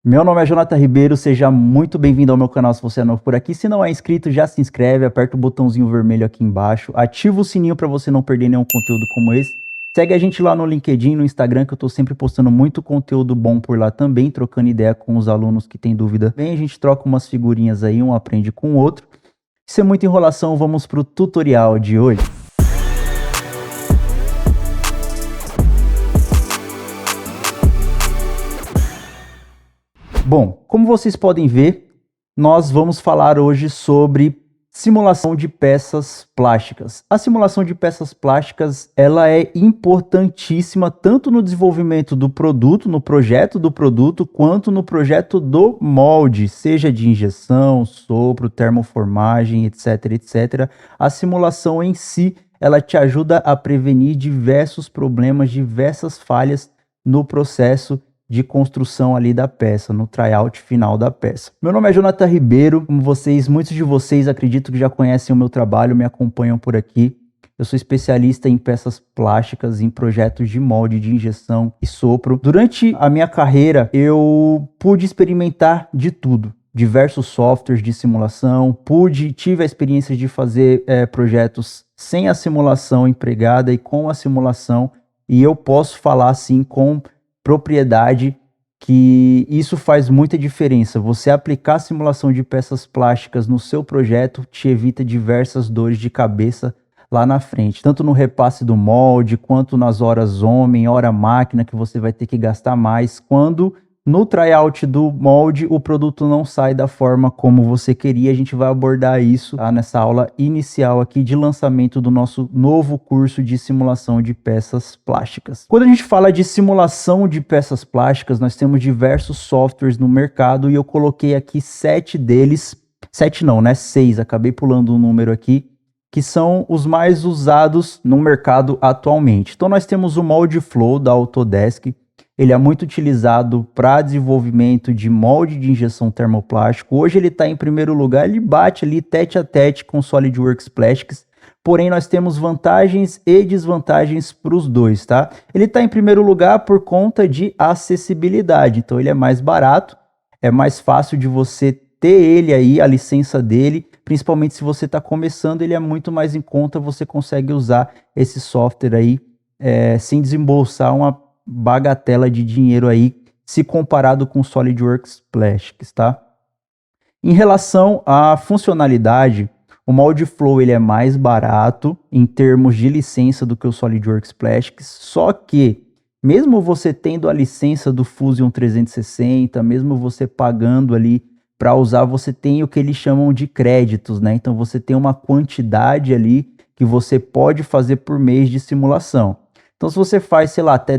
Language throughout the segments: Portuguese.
Meu nome é Jonathan Ribeiro, seja muito bem-vindo ao meu canal se você é novo por aqui. Se não é inscrito, já se inscreve, aperta o botãozinho vermelho aqui embaixo, ativa o sininho para você não perder nenhum conteúdo como esse. Segue a gente lá no LinkedIn, no Instagram, que eu tô sempre postando muito conteúdo bom por lá também, trocando ideia com os alunos que têm dúvida. Bem, a gente troca umas figurinhas aí, um aprende com o outro. Sem muita enrolação, vamos pro tutorial de hoje. Bom, como vocês podem ver, nós vamos falar hoje sobre simulação de peças plásticas. A simulação de peças plásticas, ela é importantíssima tanto no desenvolvimento do produto, no projeto do produto, quanto no projeto do molde, seja de injeção, sopro, termoformagem, etc, etc. A simulação em si, ela te ajuda a prevenir diversos problemas, diversas falhas no processo de construção ali da peça, no tryout final da peça. Meu nome é Jonathan Ribeiro, como muitos de vocês acredito que já conhecem o meu trabalho, me acompanham por aqui. Eu sou especialista em peças plásticas, em projetos de molde, de injeção e sopro. Durante a minha carreira, eu pude experimentar de tudo. Diversos softwares de simulação, tive a experiência de fazer projetos sem a simulação empregada e com a simulação, e eu posso falar assim com propriedade que isso faz muita diferença. Você aplicar a simulação de peças plásticas no seu projeto te evita diversas dores de cabeça lá na frente, tanto no repasse do molde, quanto nas horas homem, hora máquina, que você vai ter que gastar mais, quando no tryout do molde o produto não sai da forma como você queria. A gente vai abordar isso, tá, nessa aula inicial aqui de lançamento do nosso novo curso de simulação de peças plásticas. Quando a gente fala de simulação de peças plásticas, nós temos diversos softwares no mercado e eu coloquei aqui 7 deles, 7 não, né? 6, acabei pulando um número aqui, que são os mais usados no mercado atualmente. Então nós temos o Moldflow da Autodesk. Ele é muito utilizado para desenvolvimento de molde de injeção termoplástico. Hoje ele está em primeiro lugar, ele bate ali tete a tete com SolidWorks Plastics. Porém, nós temos vantagens e desvantagens para os dois, tá? Ele está em primeiro lugar por conta de acessibilidade. Então ele é mais barato, é mais fácil de você ter ele aí, a licença dele. Principalmente se você está começando, ele é muito mais em conta, você consegue usar esse software aí sem desembolsar uma bagatela de dinheiro aí, se comparado com o SolidWorks Plastics, tá? Em relação à funcionalidade, o Moldflow ele é mais barato em termos de licença do que o SolidWorks Plastics, só que mesmo você tendo a licença do Fusion 360, mesmo você pagando ali para usar, você tem o que eles chamam de créditos, né? Então você tem uma quantidade ali que você pode fazer por mês de simulação. Então, se você faz, sei lá, até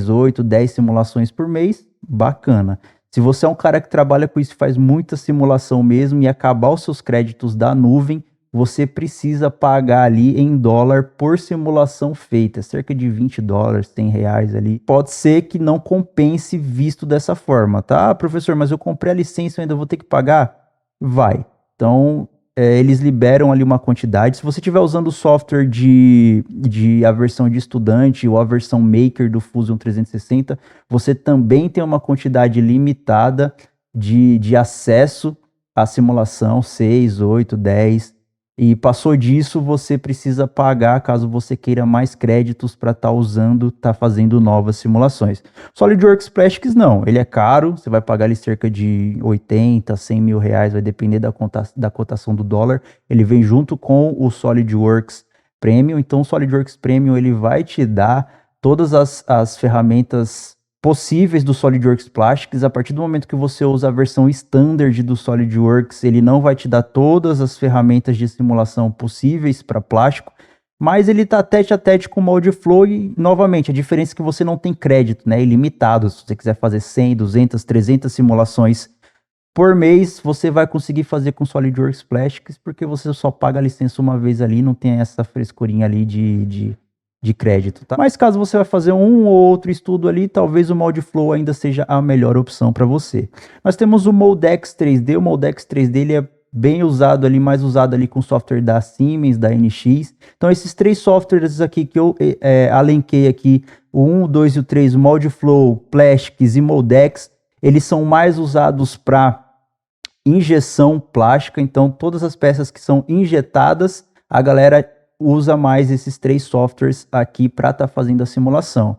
8, 10 simulações por mês, bacana. Se você é um cara que trabalha com isso, faz muita simulação mesmo e acabar os seus créditos da nuvem, você precisa pagar ali em dólar por simulação feita, cerca de $20, R$100 ali. Pode ser que não compense visto dessa forma, tá? Ah, professor, mas eu comprei a licença, eu ainda vou ter que pagar? Vai. Então, eles liberam ali uma quantidade. Se você estiver usando o software a versão de estudante ou a versão maker do Fusion 360, você também tem uma quantidade limitada de acesso à simulação, 6, 8, 10. E passou disso, você precisa pagar caso você queira mais créditos para estar fazendo novas simulações. SolidWorks Plastics não, ele é caro, você vai pagar ali cerca de 80, 100 mil reais, vai depender da cotação do dólar. Ele vem junto com o SolidWorks Premium, então o SolidWorks Premium ele vai te dar todas as ferramentas possíveis do SolidWorks Plastics. A partir do momento que você usa a versão standard do SolidWorks, ele não vai te dar todas as ferramentas de simulação possíveis para plástico, mas ele está tete a tete com o Moldflow e, novamente, a diferença é que você não tem crédito, né, ilimitado. Se você quiser fazer 100, 200, 300 simulações por mês, você vai conseguir fazer com SolidWorks Plastics, porque você só paga a licença uma vez ali, não tem essa frescurinha ali de crédito, tá? Mas caso você vai fazer um ou outro estudo ali, talvez o Moldflow ainda seja a melhor opção para você. Nós temos o Moldex 3D. O Moldex 3D ele é bem usado ali, mais usado ali com software da Siemens, da NX. Então esses 3 softwares aqui que eu alenquei aqui, o 1, o 2 e o 3, o Moldflow, Plastics e Moldex, eles são mais usados para injeção plástica, então todas as peças que são injetadas, a galera usa mais esses 3 softwares aqui para estar fazendo a simulação.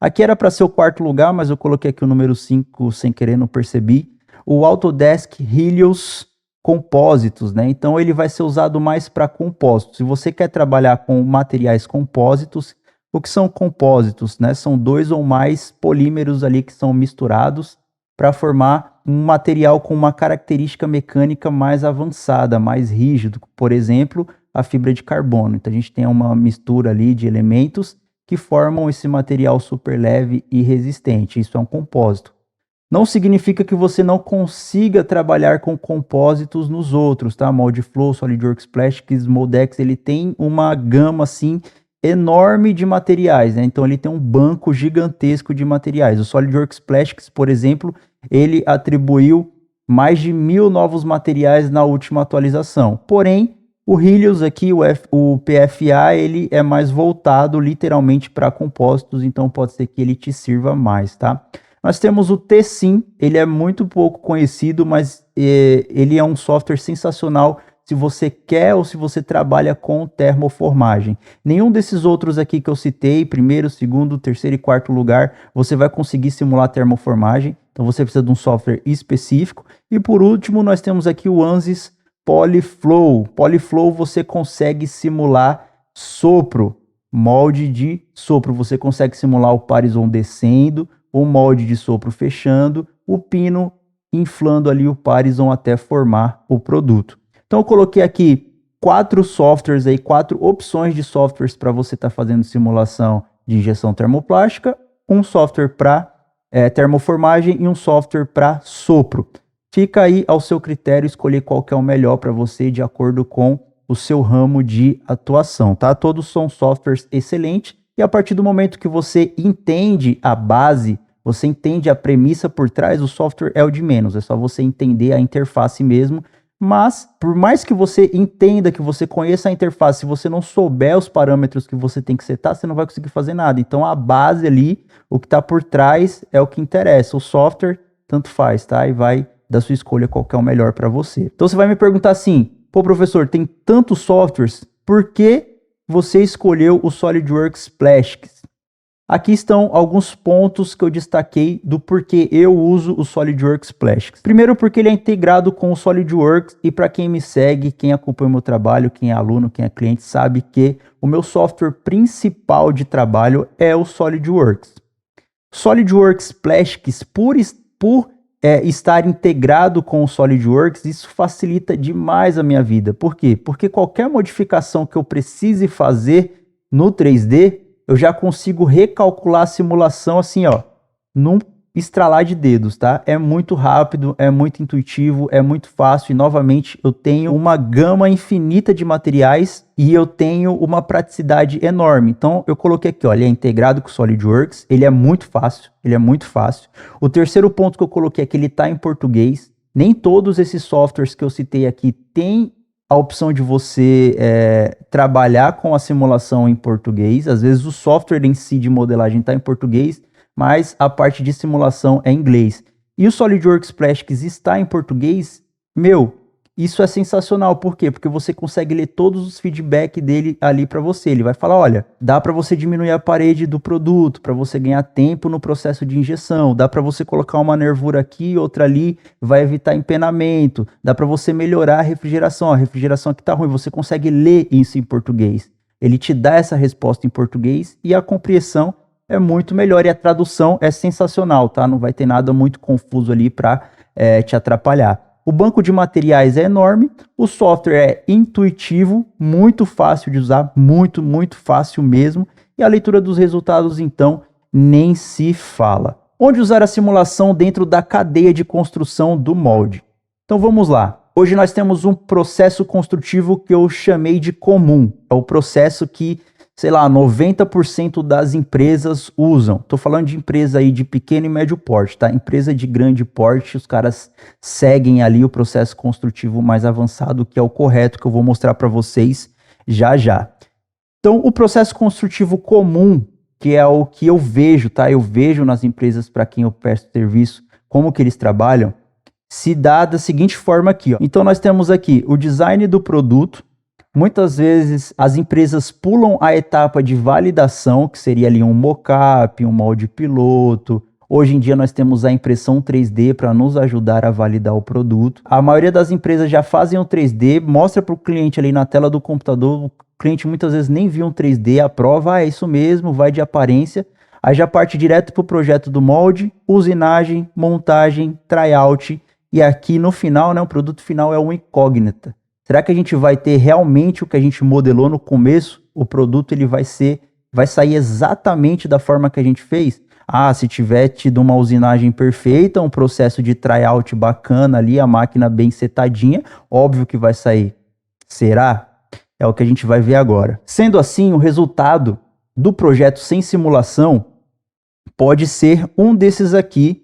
Aqui era para ser o 4º lugar, mas eu coloquei aqui o número 5 sem querer, não percebi. O Autodesk Helios Compósitos, né? Então ele vai ser usado mais para compósitos. Se você quer trabalhar com materiais compósitos, o que são compósitos, né? São 2 ou mais polímeros ali que são misturados para formar um material com uma característica mecânica mais avançada, mais rígido. Por exemplo, a fibra de carbono. Então a gente tem uma mistura ali de elementos que formam esse material super leve e resistente. Isso é um compósito. Não significa que você não consiga trabalhar com compósitos nos outros, tá? Moldflow, SolidWorks Plastics, Moldex, ele tem uma gama assim enorme de materiais, né? Então ele tem um banco gigantesco de materiais. O SolidWorks Plastics, por exemplo, ele atribuiu mais de 1000 novos materiais na última atualização. Porém, o Helios aqui, o PFA, ele é mais voltado literalmente para compósitos, então pode ser que ele te sirva mais, tá? Nós temos o T-Sim, ele é muito pouco conhecido, mas ele é um software sensacional se você quer ou se você trabalha com termoformagem. Nenhum desses outros aqui que eu citei, 1º, 2º, 3º e 4º lugar, você vai conseguir simular termoformagem, então você precisa de um software específico. E por último, nós temos aqui o Ansys Polyflow. Polyflow você consegue simular sopro, molde de sopro, você consegue simular o Parison descendo, o molde de sopro fechando, o pino inflando ali o Parison até formar o produto. Então eu coloquei aqui 4 softwares aí, 4 opções de softwares para você estar fazendo simulação de injeção termoplástica, um software para termoformagem e um software para sopro. Fica aí ao seu critério escolher qual que é o melhor para você de acordo com o seu ramo de atuação, tá? Todos são softwares excelentes. E a partir do momento que você entende a base, você entende a premissa por trás, o software é o de menos. É só você entender a interface mesmo. Mas, por mais que você entenda, que você conheça a interface, se você não souber os parâmetros que você tem que setar, você não vai conseguir fazer nada. Então, a base ali, o que está por trás é o que interessa. O software, tanto faz, tá? E vai da sua escolha qual que é o melhor para você. Então, você vai me perguntar assim, pô, professor, tem tantos softwares, por que você escolheu o SolidWorks Plastics? Aqui estão alguns pontos que eu destaquei do porquê eu uso o SolidWorks Plastics. Primeiro, porque ele é integrado com o SolidWorks e para quem me segue, quem acompanha o meu trabalho, quem é aluno, quem é cliente, sabe que o meu software principal de trabalho é o SolidWorks. SolidWorks Plastics, por estar integrado com o SolidWorks, isso facilita demais a minha vida. Por quê? Porque qualquer modificação que eu precise fazer no 3D, eu já consigo recalcular a simulação assim, ó, num estralar de dedos, tá? É muito rápido, é muito intuitivo, é muito fácil e, novamente, eu tenho uma gama infinita de materiais e eu tenho uma praticidade enorme. Então, eu coloquei aqui, ó, ele é integrado com o SolidWorks, ele é muito fácil, O terceiro ponto que eu coloquei é que ele está em português. Nem todos esses softwares que eu citei aqui têm a opção de você trabalhar com a simulação em português. Às vezes o software em si de modelagem está em português, mas a parte de simulação é em inglês. E o SolidWorks Plastics está em português, isso é sensacional. Por quê? Porque você consegue ler todos os feedbacks dele ali para você. Ele vai falar, olha, dá para você diminuir a parede do produto, para você ganhar tempo no processo de injeção, dá para você colocar uma nervura aqui, outra ali, vai evitar empenamento, dá para você melhorar a refrigeração aqui tá ruim, você consegue ler isso em português. Ele te dá essa resposta em português e a compreensão é muito melhor e a tradução é sensacional, tá? Não vai ter nada muito confuso ali para te atrapalhar. O banco de materiais é enorme, o software é intuitivo, muito fácil de usar, muito fácil mesmo, e a leitura dos resultados, então, nem se fala. Onde usar a simulação dentro da cadeia de construção do molde? Então vamos lá. Hoje nós temos um processo construtivo que eu chamei de comum. É o processo que, 90% das empresas usam. Estou falando de empresa aí de pequeno e médio porte, tá? Empresa de grande porte, os caras seguem ali o processo construtivo mais avançado, que é o correto, que eu vou mostrar para vocês já já. Então, o processo construtivo comum, que é o que eu vejo, tá? Eu vejo nas empresas para quem eu presto serviço, como que eles trabalham, se dá da seguinte forma aqui, ó. Então nós temos aqui o design do produto. Muitas vezes as empresas pulam a etapa de validação, que seria ali um mockup, um molde piloto. Hoje em dia nós temos a impressão 3D para nos ajudar a validar o produto. A maioria das empresas já fazem o 3D, mostra para o cliente ali na tela do computador, o cliente muitas vezes nem viu um 3D, aprova, é isso mesmo, vai de aparência. Aí já parte direto para o projeto do molde, usinagem, montagem, tryout, e aqui no final, né, o produto final é uma incógnita. Será que a gente vai ter realmente o que a gente modelou no começo? O produto ele vai sair exatamente da forma que a gente fez? Ah, se tiver tido uma usinagem perfeita, um processo de tryout bacana ali, a máquina bem setadinha, óbvio que vai sair. Será? É o que a gente vai ver agora. Sendo assim, o resultado do projeto sem simulação pode ser um desses aqui,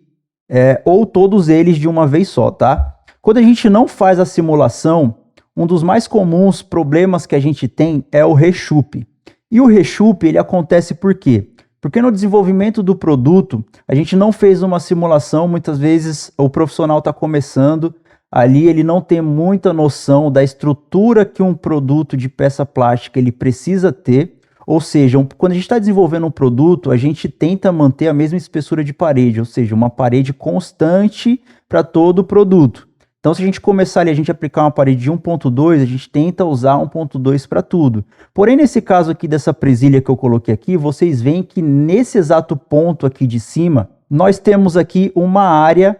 ou todos eles de uma vez só, tá? Quando a gente não faz a simulação, um dos mais comuns problemas que a gente tem é o reshoot. E o reshoot, ele acontece por quê? Porque no desenvolvimento do produto, a gente não fez uma simulação, muitas vezes o profissional está começando, ali ele não tem muita noção da estrutura que um produto de peça plástica ele precisa ter, ou seja, quando a gente está desenvolvendo um produto, a gente tenta manter a mesma espessura de parede, ou seja, uma parede constante para todo o produto. Então, se a gente começar ali, a gente aplicar uma parede de 1.2, a gente tenta usar 1.2 para tudo. Porém, nesse caso aqui dessa presilha que eu coloquei aqui, vocês veem que nesse exato ponto aqui de cima, nós temos aqui uma área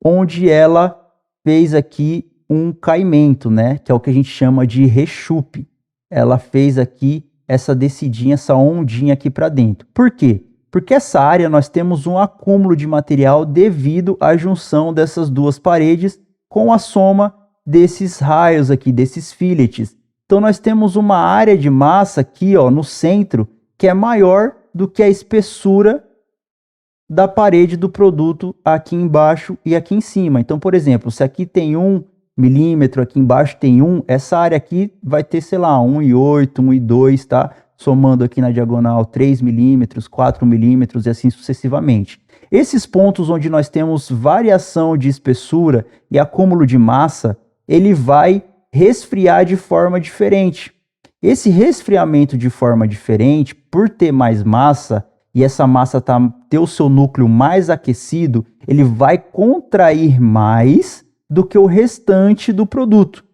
onde ela fez aqui um caimento, né? Que é o que a gente chama de reshoot. Ela fez aqui essa descidinha, essa ondinha aqui para dentro. Por quê? Porque essa área nós temos um acúmulo de material devido à junção dessas duas paredes com a soma desses raios aqui, desses fillets. Então nós temos uma área de massa aqui, ó, no centro, que é maior do que a espessura da parede do produto aqui embaixo e aqui em cima. Então, por exemplo, se aqui tem 1 milímetro, aqui embaixo tem 1, essa área aqui vai ter, sei lá, 1,8, 1,2, tá? Somando aqui na diagonal 3 milímetros, 4 milímetros e assim sucessivamente. Esses pontos onde nós temos variação de espessura e acúmulo de massa, ele vai resfriar de forma diferente. Esse resfriamento de forma diferente, por ter mais massa, e essa massa ter o seu núcleo mais aquecido, ele vai contrair mais do que o restante do produto.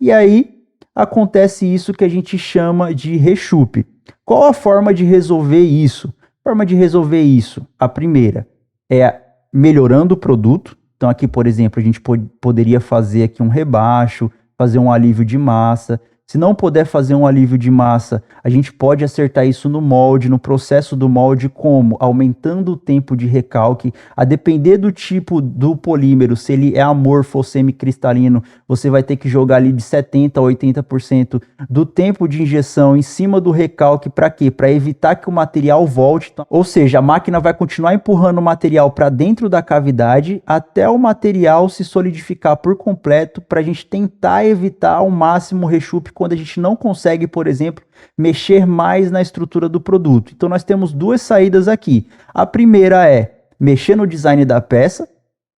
E aí acontece isso que a gente chama de reshoot. Qual a forma de resolver isso? A forma de resolver isso, a primeira, é melhorando o produto. Então aqui, por exemplo, a gente poderia fazer aqui um rebaixo, fazer um alívio de massa. Se não puder fazer um alívio de massa, a gente pode acertar isso no molde, no processo do molde, como? Aumentando o tempo de recalque. A depender do tipo do polímero, se ele é amorfo ou semicristalino, você vai ter que jogar ali de 70% a 80% do tempo de injeção em cima do recalque. Para quê? Para evitar que o material volte. Ou seja, a máquina vai continuar empurrando o material para dentro da cavidade até o material se solidificar por completo, para a gente tentar evitar ao máximo o reshoot quando a gente não consegue, por exemplo, mexer mais na estrutura do produto. Então nós temos duas saídas aqui. A primeira é mexer no design da peça.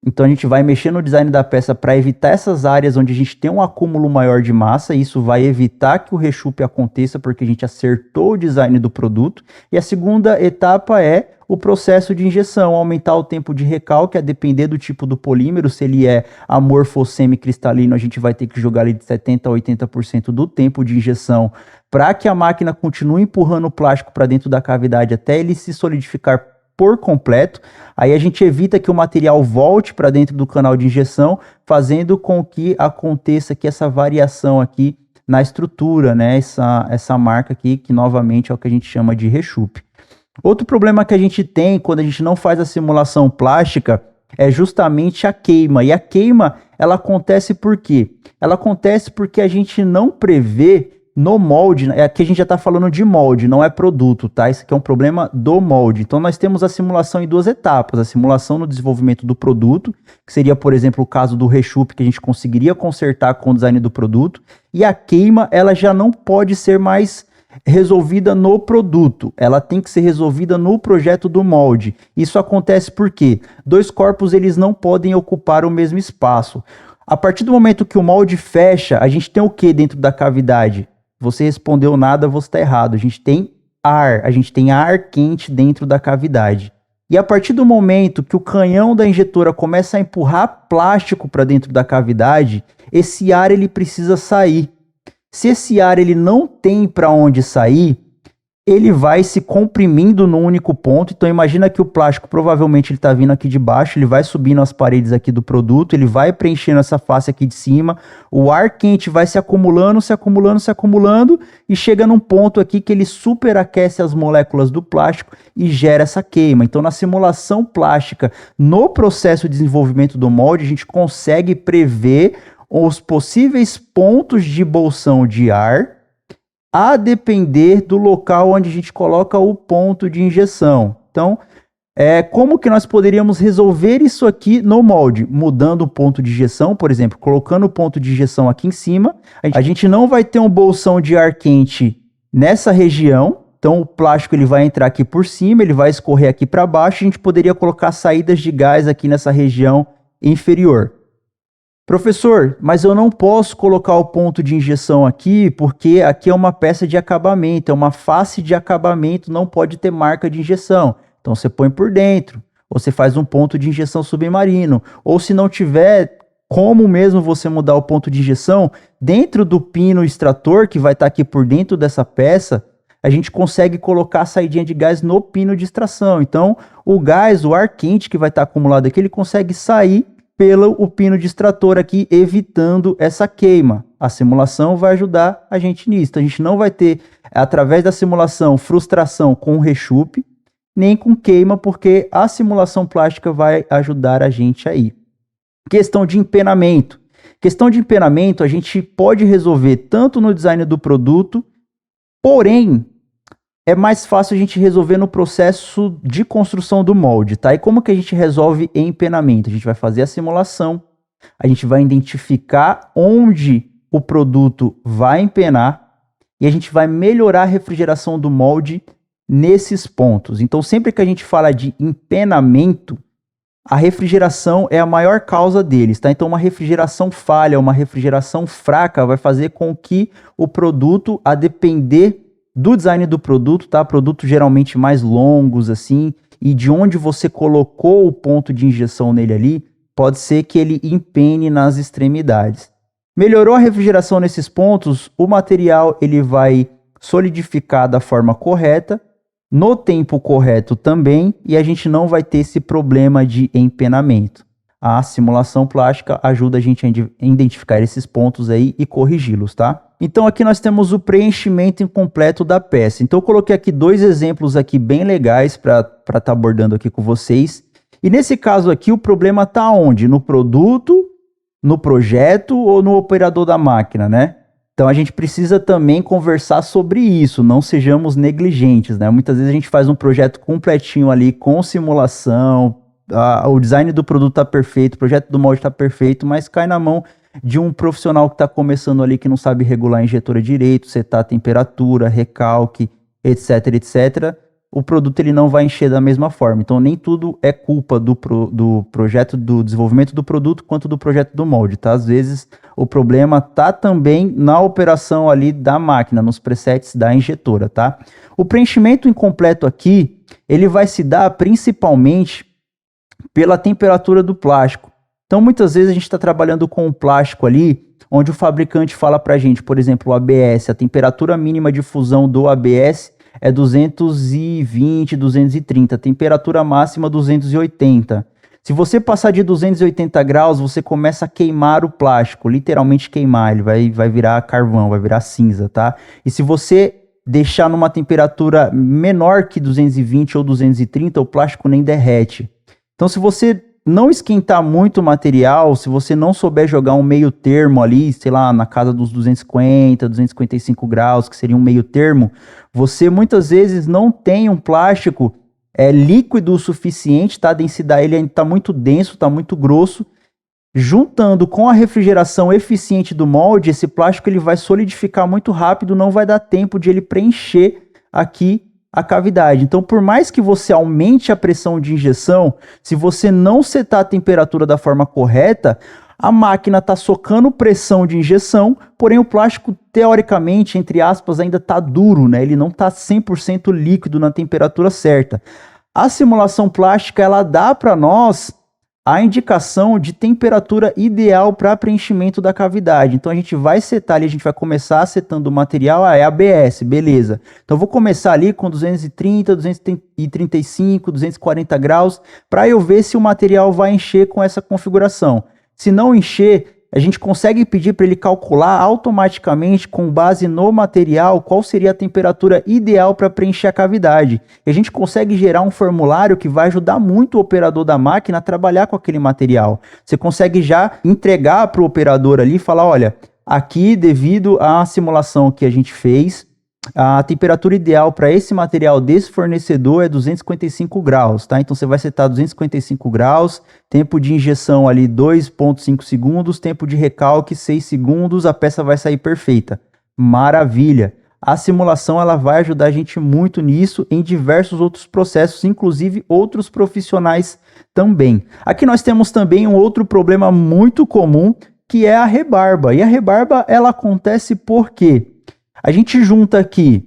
Então a gente vai mexer no design da peça para evitar essas áreas onde a gente tem um acúmulo maior de massa. Isso vai evitar que o reshoot aconteça porque a gente acertou o design do produto. E a segunda etapa é o processo de injeção, aumentar o tempo de recalque, a depender do tipo do polímero. Se ele é amorfo ou semicristalino, a gente vai ter que jogar ali de 70% a 80% do tempo de injeção para que a máquina continue empurrando o plástico para dentro da cavidade até ele se solidificar por completo. Aí a gente evita que o material volte para dentro do canal de injeção, fazendo com que aconteça aqui essa variação aqui na estrutura, né? Essa marca aqui, que novamente é o que a gente chama de reshoot. Outro problema que a gente tem quando a gente não faz a simulação plástica é justamente a queima. E a queima, ela acontece por quê? Ela acontece porque a gente não prevê no molde. Aqui a gente já está falando de molde, não é produto, tá? Isso aqui é um problema do molde. Então nós temos a simulação em duas etapas. A simulação no desenvolvimento do produto, que seria, por exemplo, o caso do reshoot, que a gente conseguiria consertar com o design do produto. E a queima, ela já não pode ser mais resolvida no produto, ela tem que ser resolvida no projeto do molde. Isso acontece porque dois corpos eles não podem ocupar o mesmo espaço. A partir do momento que o molde fecha, a gente tem o que dentro da cavidade? Você respondeu nada, você está errado. A gente tem ar quente dentro da cavidade. E a partir do momento que o canhão da injetora começa a empurrar plástico para dentro da cavidade, esse ar ele precisa sair. Se esse ar ele não tem para onde sair, ele vai se comprimindo num único ponto. Então imagina que o plástico provavelmente ele está vindo aqui de baixo, ele vai subindo as paredes aqui do produto, ele vai preenchendo essa face aqui de cima, o ar quente vai se acumulando, se acumulando, se acumulando e chega num ponto aqui que ele superaquece as moléculas do plástico e gera essa queima. Então na simulação plástica, no processo de desenvolvimento do molde, a gente consegue prever os possíveis pontos de bolsão de ar a depender do local onde a gente coloca o ponto de injeção. Então, como que nós poderíamos resolver isso aqui no molde? Mudando o ponto de injeção, por exemplo, colocando o ponto de injeção aqui em cima, a gente não vai ter um bolsão de ar quente nessa região, então o plástico ele vai entrar aqui por cima, ele vai escorrer aqui para baixo, a gente poderia colocar saídas de gás aqui nessa região inferior. Professor, mas eu não posso colocar o ponto de injeção aqui, porque aqui é uma peça de acabamento, é uma face de acabamento, não pode ter marca de injeção. Então você põe por dentro, ou você faz um ponto de injeção submarino, ou se não tiver como mesmo você mudar o ponto de injeção, dentro do pino extrator, que vai estar aqui por dentro dessa peça, a gente consegue colocar a saidinha de gás no pino de extração. Então o gás, o ar quente que vai estar acumulado aqui, ele consegue sair pelo pino de extrator aqui, evitando essa queima. A simulação vai ajudar a gente nisso. A gente não vai ter, através da simulação, frustração com rechupe, nem com queima, porque a simulação plástica vai ajudar a gente aí. Questão de empenamento. Questão de empenamento a gente pode resolver tanto no design do produto, porém, é mais fácil a gente resolver no processo de construção do molde, tá? E como que a gente resolve empenamento? A gente vai fazer a simulação, a gente vai identificar onde o produto vai empenar e a gente vai melhorar a refrigeração do molde nesses pontos. Então, sempre que a gente fala de empenamento, a refrigeração é a maior causa deles, tá? Então, uma refrigeração falha, uma refrigeração fraca vai fazer com que o produto, a depender do design do produto, tá? Produtos geralmente mais longos, assim, e de onde você colocou o ponto de injeção nele ali, pode ser que ele empene nas extremidades. Melhorou a refrigeração nesses pontos, o material ele vai solidificar da forma correta, no tempo correto também, e a gente não vai ter esse problema de empenamento. A simulação plástica ajuda a gente a identificar esses pontos aí e corrigi-los, tá? Então aqui nós temos o preenchimento incompleto da peça. Então eu coloquei aqui dois exemplos aqui bem legais para estar abordando aqui com vocês. E nesse caso aqui o problema está onde? No produto, no projeto ou no operador da máquina, né? Então a gente precisa também conversar sobre isso, não sejamos negligentes, né? Muitas vezes a gente faz um projeto completinho ali com simulação, o design do produto está perfeito, o projeto do molde está perfeito, mas cai na mão de um profissional que está começando ali, que não sabe regular a injetora direito, setar a temperatura, recalque, etc, etc. O produto ele não vai encher da mesma forma. Então nem tudo é culpa do projeto, do desenvolvimento do produto, quanto do projeto do molde, tá? Às vezes o problema tá também na operação ali da máquina, nos presets da injetora, tá? O preenchimento incompleto aqui, ele vai se dar principalmente pela temperatura do plástico. Então, muitas vezes a gente está trabalhando com um plástico ali, onde o fabricante fala para a gente, por exemplo, o ABS, a temperatura mínima de fusão do ABS é 220, 230, a temperatura máxima 280. Se você passar de 280 graus, você começa a queimar o plástico, literalmente queimar, ele vai virar carvão, vai virar cinza, tá? E se você deixar numa temperatura menor que 220 ou 230, o plástico nem derrete. Então, se você não esquentar muito o material, se você não souber jogar um meio termo ali, sei lá, na casa dos 250, 255 graus, que seria um meio termo, você muitas vezes não tem um plástico líquido o suficiente, tá? A densidade ele está muito denso, está muito grosso, Juntando com a refrigeração eficiente do molde, esse plástico ele vai solidificar muito rápido, não vai dar tempo de ele preencher aqui a cavidade. Então, por mais que você aumente a pressão de injeção, se você não setar a temperatura da forma correta, a máquina está socando pressão de injeção, porém o plástico, teoricamente, entre aspas, ainda está duro, né? Ele não está 100% líquido na temperatura certa. A simulação plástica, ela dá para nós a indicação de temperatura ideal para preenchimento da cavidade. Então a gente vai setar ali, a gente vai começar setando o material, é ABS, beleza. Então eu vou começar ali com 230, 235, 240 graus, para eu ver se o material vai encher com essa configuração. Se não encher, a gente consegue pedir para ele calcular automaticamente, com base no material, qual seria a temperatura ideal para preencher a cavidade. E a gente consegue gerar um formulário que vai ajudar muito o operador da máquina a trabalhar com aquele material. Você consegue já entregar para o operador ali e falar, olha, aqui devido à simulação que a gente fez, a temperatura ideal para esse material desse fornecedor é 255 graus, tá? Então você vai setar 255 graus, tempo de injeção ali 2,5 segundos, tempo de recalque 6 segundos, a peça vai sair perfeita. Maravilha! A simulação ela vai ajudar a gente muito nisso em diversos outros processos, inclusive outros profissionais também. Aqui nós temos também um outro problema muito comum, que é a rebarba. E a rebarba ela acontece por quê? A gente junta aqui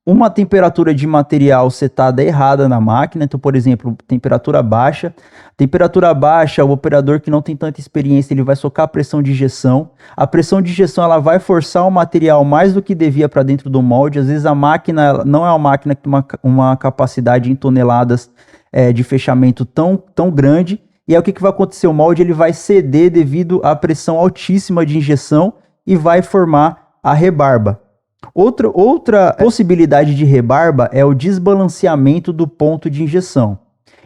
uma temperatura de material setada errada na máquina, então, por exemplo, temperatura baixa. Temperatura baixa, o operador que não tem tanta experiência, ele vai socar a pressão de injeção. A pressão de injeção ela vai forçar o material mais do que devia para dentro do molde. Às vezes a máquina não é uma máquina que tem uma capacidade em toneladas de fechamento tão grande. E aí o que vai acontecer? O molde ele vai ceder devido à pressão altíssima de injeção e vai formar a rebarba. Outra possibilidade de rebarba é o desbalanceamento do ponto de injeção.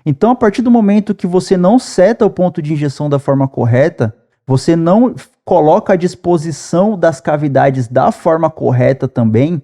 Então, a partir do momento que você não seta o ponto de injeção da forma correta, você não coloca a disposição das cavidades da forma correta também,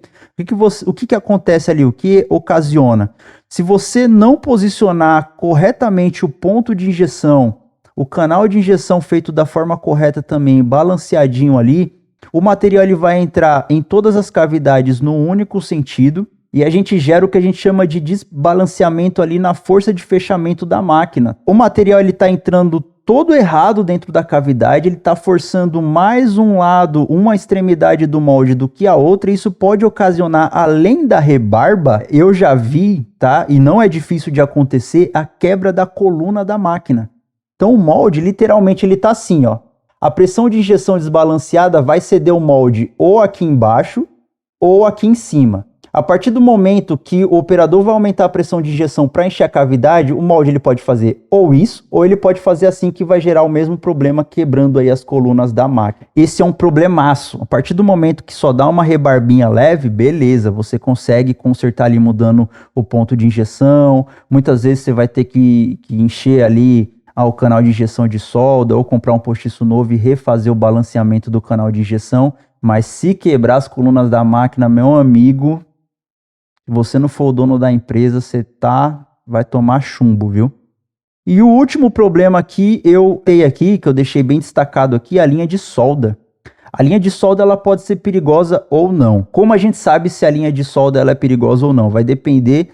o que acontece ali? O que ocasiona? Se você não posicionar corretamente o ponto de injeção, o canal de injeção feito da forma correta também, balanceadinho ali, o material ele vai entrar em todas as cavidades num único sentido e a gente gera o que a gente chama de desbalanceamento ali na força de fechamento da máquina. O material ele está entrando todo errado dentro da cavidade, ele está forçando mais um lado, uma extremidade do molde do que a outra, e isso pode ocasionar, além da rebarba, eu já vi, tá? E não é difícil de acontecer, a quebra da coluna da máquina. Então o molde, literalmente, ele está assim, ó. A pressão de injeção desbalanceada vai ceder o molde ou aqui embaixo ou aqui em cima. A partir do momento que o operador vai aumentar a pressão de injeção para encher a cavidade, o molde ele pode fazer ou isso, ou ele pode fazer assim, que vai gerar o mesmo problema, quebrando aí as colunas da máquina. Esse é um problemaço. A partir do momento que só dá uma rebarbinha leve, beleza, você consegue consertar ali mudando o ponto de injeção. Muitas vezes você vai ter que encher ali ao canal de injeção de solda ou comprar um postiço novo e refazer o balanceamento do canal de injeção, mas se quebrar as colunas da máquina, meu amigo, se você não for o dono da empresa, você vai tomar chumbo, viu? E o último problema que eu tenho aqui, que eu deixei bem destacado aqui, é a linha de solda. A linha de solda ela pode ser perigosa ou não. Como a gente sabe se a linha de solda ela é perigosa ou não? Vai depender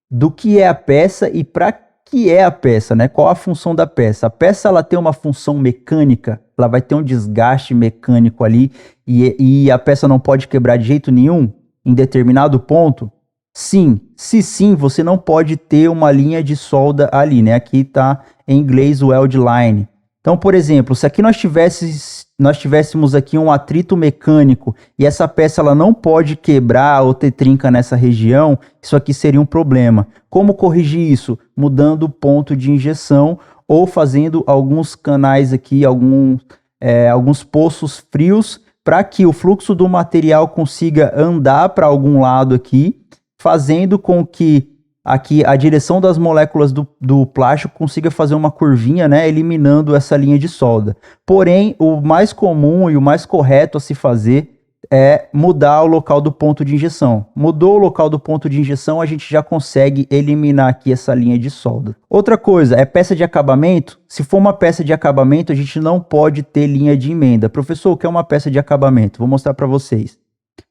do que é a peça e para que é a peça, né? Qual a função da peça? A peça ela tem uma função mecânica, ela vai ter um desgaste mecânico ali e a peça não pode quebrar de jeito nenhum em determinado ponto? Sim. Se sim, você não pode ter uma linha de solda ali, né? Aqui tá em inglês o weld line. Então, por exemplo, se aqui nós tivéssemos aqui um atrito mecânico e essa peça ela não pode quebrar ou ter trinca nessa região, isso aqui seria um problema. Como corrigir isso? Mudando o ponto de injeção ou fazendo alguns canais aqui, alguns poços frios para que o fluxo do material consiga andar para algum lado aqui, fazendo com que aqui a direção das moléculas do plástico consiga fazer uma curvinha, né, eliminando essa linha de solda. Porém, o mais comum e o mais correto a se fazer é mudar o local do ponto de injeção. Mudou o local do ponto de injeção, a gente já consegue eliminar aqui essa linha de solda. Outra coisa, é peça de acabamento. Se for uma peça de acabamento, a gente não pode ter linha de emenda. Professor, o que é uma peça de acabamento? Vou mostrar para vocês.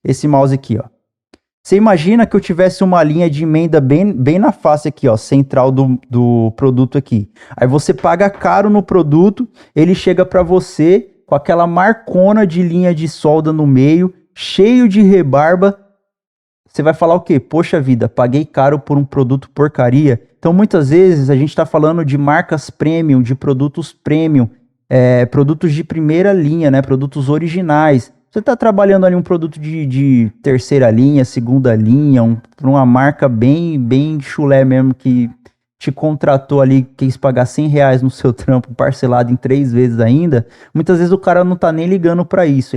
Esse mouse aqui, ó. Você imagina que eu tivesse uma linha de emenda bem na face aqui, ó, central do produto aqui. Aí você paga caro no produto, ele chega para você com aquela marcona de linha de solda no meio, cheio de rebarba. Você vai falar o quê? Poxa vida, paguei caro por um produto porcaria. Então muitas vezes a gente está falando de marcas premium, de produtos premium, produtos de primeira linha, né? Produtos originais. Você está trabalhando ali um produto de terceira linha, segunda linha, uma marca bem chulé mesmo, que te contratou ali, quis pagar R$100 no seu trampo, parcelado em 3 vezes ainda. Muitas vezes o cara não tá nem ligando para isso,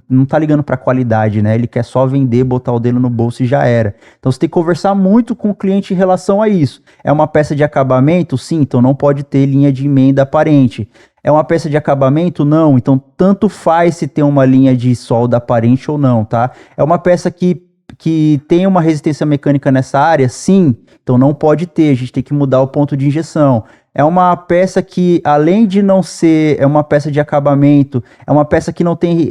não tá ligando para qualidade, né? Ele quer só vender, botar o dedo no bolso e já era. Então você tem que conversar muito com o cliente em relação a isso. É uma peça de acabamento? Sim, então não pode ter linha de emenda aparente. É uma peça de acabamento? Não. Então, tanto faz se tem uma linha de solda aparente ou não, tá? É uma peça que tem uma resistência mecânica nessa área? Sim. Então, não pode ter. A gente tem que mudar o ponto de injeção. É uma peça que, além de não ser uma peça de acabamento, é uma peça que não tem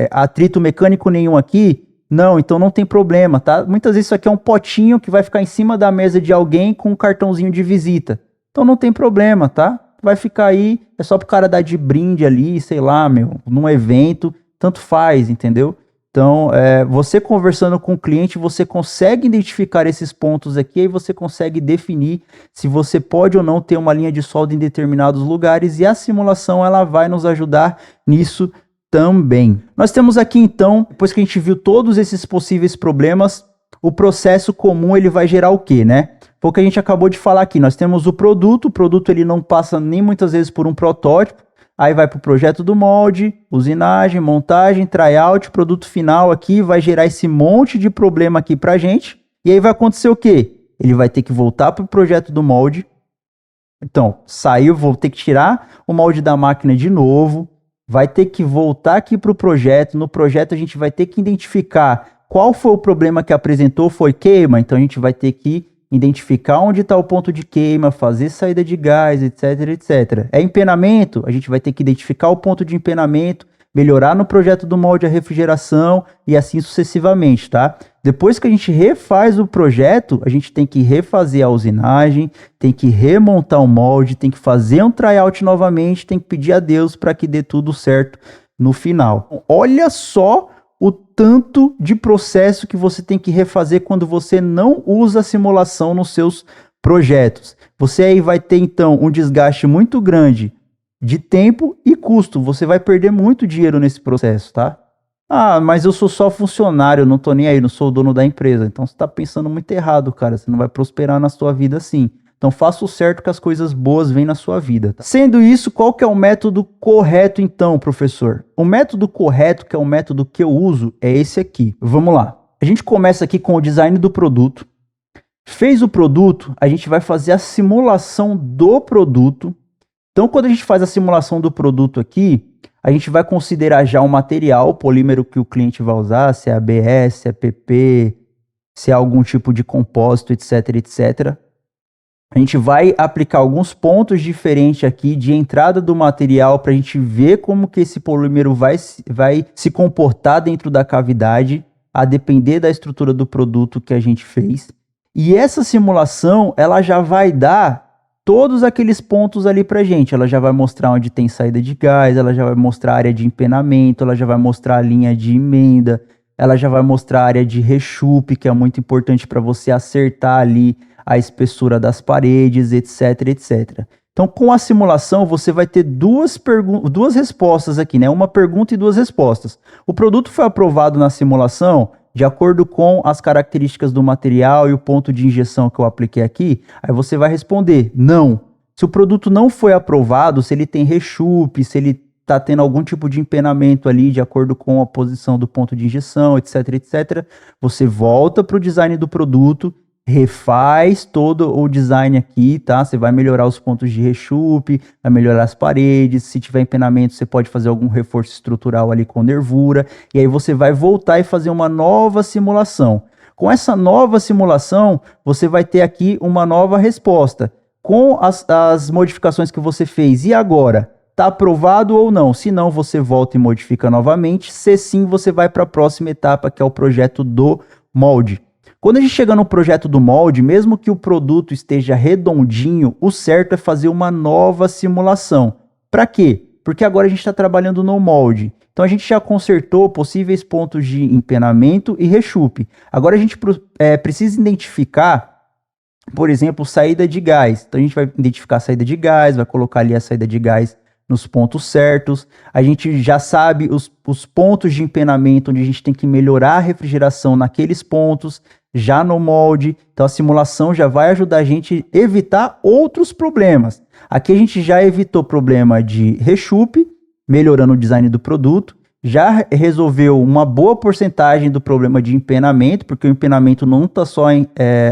atrito mecânico nenhum aqui? Não, então não tem problema, tá? Muitas vezes isso aqui é um potinho que vai ficar em cima da mesa de alguém com um cartãozinho de visita. Então, não tem problema, tá? Vai ficar aí, é só pro cara dar de brinde ali, sei lá, num evento, tanto faz, entendeu? Então, você conversando com o cliente, você consegue identificar esses pontos aqui, e você consegue definir se você pode ou não ter uma linha de solda em determinados lugares, e a simulação ela vai nos ajudar nisso também. Nós temos aqui então, depois que a gente viu todos esses possíveis problemas, o processo comum ele vai gerar o quê, né? Foi o que a gente acabou de falar aqui. Nós temos o produto ele não passa nem muitas vezes por um protótipo, aí vai para o projeto do molde, usinagem, montagem, tryout, produto final aqui, vai gerar esse monte de problema aqui para a gente, e aí vai acontecer o quê? Ele vai ter que voltar para o projeto do molde, então, saiu, vou ter que tirar o molde da máquina de novo, vai ter que voltar aqui para o projeto, no projeto a gente vai ter que identificar qual foi o problema que apresentou, foi queima, então a gente vai ter que identificar onde está o ponto de queima, fazer saída de gás, etc, etc. É empenamento, a gente vai ter que identificar o ponto de empenamento, melhorar no projeto do molde a refrigeração e assim sucessivamente, tá? Depois que a gente refaz o projeto, a gente tem que refazer a usinagem, tem que remontar o molde, tem que fazer um tryout novamente, tem que pedir a Deus para que dê tudo certo no final. Olha só o tanto de processo que você tem que refazer quando você não usa a simulação nos seus projetos. Você aí vai ter, então, um desgaste muito grande de tempo e custo. Você vai perder muito dinheiro nesse processo, tá? Ah, mas eu sou só funcionário, não tô nem aí, não sou o dono da empresa. Então você tá pensando muito errado, cara. Você não vai prosperar na sua vida assim. Então faça o certo que as coisas boas vêm na sua vida. Tá? Sendo isso, qual que é o método correto então, professor? O método correto, que é o método que eu uso, é esse aqui. Vamos lá. A gente começa aqui com o design do produto. Fez o produto, a gente vai fazer a simulação do produto. Então, quando a gente faz a simulação do produto aqui, a gente vai considerar já o material, o polímero que o cliente vai usar, se é ABS, se é PP, se é algum tipo de compósito, etc, etc. A gente vai aplicar alguns pontos diferentes aqui de entrada do material para a gente ver como que esse polímero vai se comportar dentro da cavidade, a depender da estrutura do produto que a gente fez. E essa simulação, ela já vai dar todos aqueles pontos ali para a gente. Ela já vai mostrar onde tem saída de gás, ela já vai mostrar a área de empenamento, ela já vai mostrar a linha de emenda, ela já vai mostrar a área de rechupe, que é muito importante para você acertar ali a espessura das paredes, etc, etc. Então, com a simulação, você vai ter duas respostas aqui, né? Uma pergunta e 2 respostas. O produto foi aprovado na simulação de acordo com as características do material e o ponto de injeção que eu apliquei aqui. Aí você vai responder não. Se o produto não foi aprovado, se ele tem rechupe, se ele está tendo algum tipo de empenamento ali de acordo com a posição do ponto de injeção, etc, etc, você volta para o design do produto, refaz todo o design aqui, tá? Você vai melhorar os pontos de rechupe, vai melhorar as paredes, se tiver empenamento você pode fazer algum reforço estrutural ali com nervura, e aí você vai voltar e fazer uma nova simulação. Com essa nova simulação, você vai ter aqui uma nova resposta. Com as modificações que você fez, e agora? Está aprovado ou não? Se não, você volta e modifica novamente. Se sim, você vai para a próxima etapa, que é o projeto do molde. Quando a gente chega no projeto do molde, mesmo que o produto esteja redondinho, o certo é fazer uma nova simulação. Para quê? Porque agora a gente está trabalhando no molde. Então a gente já consertou possíveis pontos de empenamento e rechupe. Agora a gente precisa identificar, por exemplo, saída de gás. Então a gente vai identificar a saída de gás, vai colocar ali a saída de gás nos pontos certos. A gente já sabe os pontos de empenamento onde a gente tem que melhorar a refrigeração naqueles pontos, já no molde. Então a simulação já vai ajudar a gente a evitar outros problemas. Aqui a gente já evitou problema de rechupe, melhorando o design do produto. Já resolveu uma boa porcentagem do problema de empenamento, porque o empenamento não está só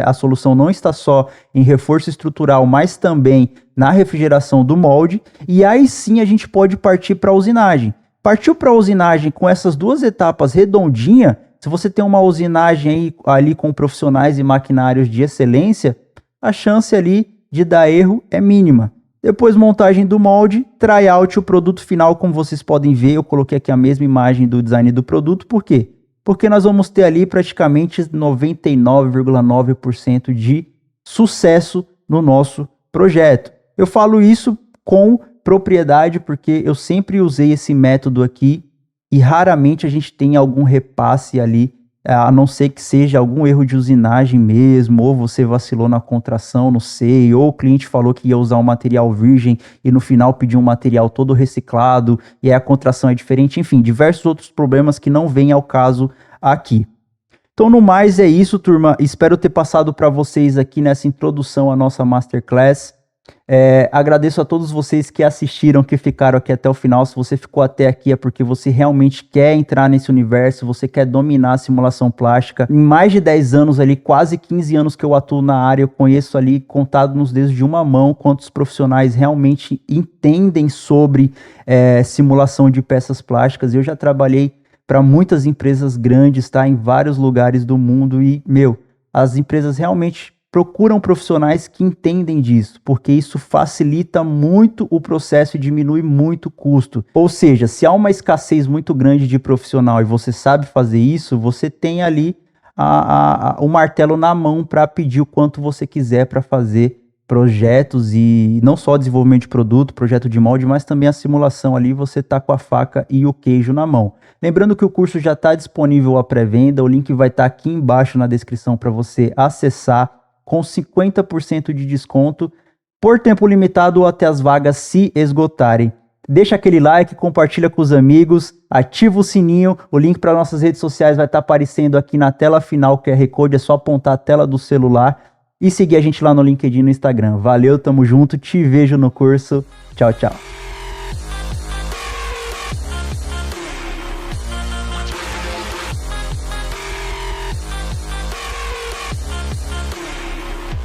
a solução não está só em reforço estrutural, mas também na refrigeração do molde. E aí sim a gente pode partir para a usinagem. Partiu para a usinagem com essas duas etapas redondinha. Se você tem uma usinagem ali com profissionais e maquinários de excelência, a chance ali de dar erro é mínima. Depois montagem do molde, tryout, o produto final, como vocês podem ver, eu coloquei aqui a mesma imagem do design do produto. Por quê? Porque nós vamos ter ali praticamente 99,9% de sucesso no nosso projeto. Eu falo isso com propriedade porque eu sempre usei esse método aqui e raramente a gente tem algum repasse ali, a não ser que seja algum erro de usinagem mesmo, ou você vacilou na contração, não sei, ou o cliente falou que ia usar um material virgem e no final pediu um material todo reciclado e aí a contração é diferente, enfim, diversos outros problemas que não vêm ao caso aqui. Então, no mais, é isso, turma. Espero ter passado para vocês aqui nessa introdução à nossa Masterclass. Agradeço a todos vocês que assistiram, que ficaram aqui até o final. Se você ficou até aqui é porque você realmente quer entrar nesse universo, você quer dominar a simulação plástica. Em mais de 10 anos ali, quase 15 anos que eu atuo na área, eu conheço ali, contado nos dedos de uma mão, quantos profissionais realmente entendem sobre simulação de peças plásticas. Eu já trabalhei para muitas empresas grandes, tá? Em vários lugares do mundo e, as empresas realmente procuram profissionais que entendem disso, porque isso facilita muito o processo e diminui muito o custo. Ou seja, se há uma escassez muito grande de profissional e você sabe fazer isso, você tem ali o martelo na mão para pedir o quanto você quiser para fazer projetos e não só desenvolvimento de produto, projeto de molde, mas também a simulação ali, você tá com a faca e o queijo na mão. Lembrando que o curso já está disponível à pré-venda, o link vai estar aqui embaixo na descrição para você acessar com 50% de desconto por tempo limitado ou até as vagas se esgotarem. Deixa aquele like, compartilha com os amigos, ativa o sininho, o link para nossas redes sociais vai estar aparecendo aqui na tela final, o QR Code, é só apontar a tela do celular e seguir a gente lá no LinkedIn e no Instagram. Valeu, tamo junto, te vejo no curso. Tchau, tchau.